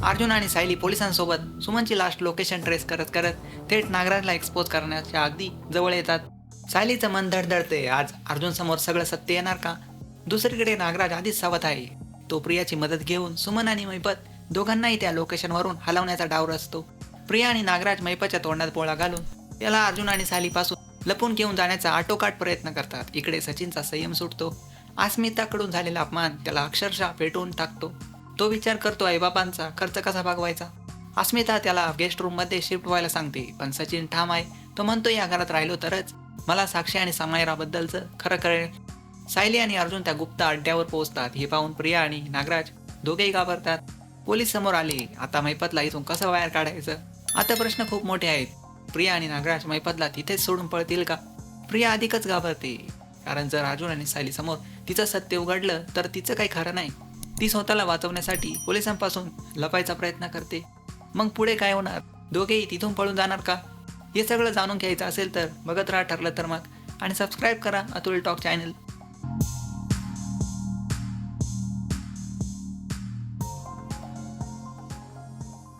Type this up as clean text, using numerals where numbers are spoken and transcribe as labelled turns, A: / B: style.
A: अर्जुन आणि सायली पोलिसांसोबत सुमनची last location trace करत करत थेट नागराजला एक्सपोज करण्याच्या अगदी जवळ येतात. सायलीचं मन धडधडते. आज अर्जुन समोर सगळं सत्य येणार का? दुसरीकडे नागराज आधीच सावध आहे. तो प्रियाची मदत घेऊन सुमन आणि मैपत दोघांनाही त्या लोकेशनवरून हलवण्याचा डाव रचतो. प्रिया आणि नागराज मैपतच्या तोंडात पोळा घालून त्याला अर्जुन आणि सायलीपासून लपून घेऊन जाण्याचा आटोकाट प्रयत्न करतात. इकडे सचिनचा संयम सुटतो. अस्मिताकडून झालेला अपमान त्याला अक्षरशः पेटवून टाकतो. तो विचार करतो आईबापांचा खर्च कसा भागवायचा. अस्मिता त्याला गेस्ट रूममध्ये शिफ्ट व्हायला सांगते, पण सचिन ठाम आहे. तो म्हणतो या घरात राहिलो तरच मला साक्षी आणि समायराबद्दलचं खरं कळेल. सायली आणि अर्जुन त्या गुप्त अड्ड्यावर पोहोचतात. हे पाहून प्रिया आणि नागराज दोघेही घाबरतात. पोलीस समोर आले. आता मैपतला इथून कसं बाहेर काढायचं? आता प्रश्न खूप मोठे आहेत. प्रिया आणि नागराज मैपतला तिथेच सोडून पळतील का? प्रिया अधिकच घाबरते, कारण जर अर्जुन आणि सायली समोर तिचं सत्य उघडलं तर तिचं काही खरं नाही. ती स्वतःला वाचवण्यासाठी पोलिसांपासून लपायचा प्रयत्न करते. मग पुढे काय होणार? दोघेही तिथून पळून जाणार का? हे सगळं जाणून घ्यायचं असेल तर बघत राहा ठरलं तर मग, आणि सबस्क्राईब करा अतुल टॉक चॅनल.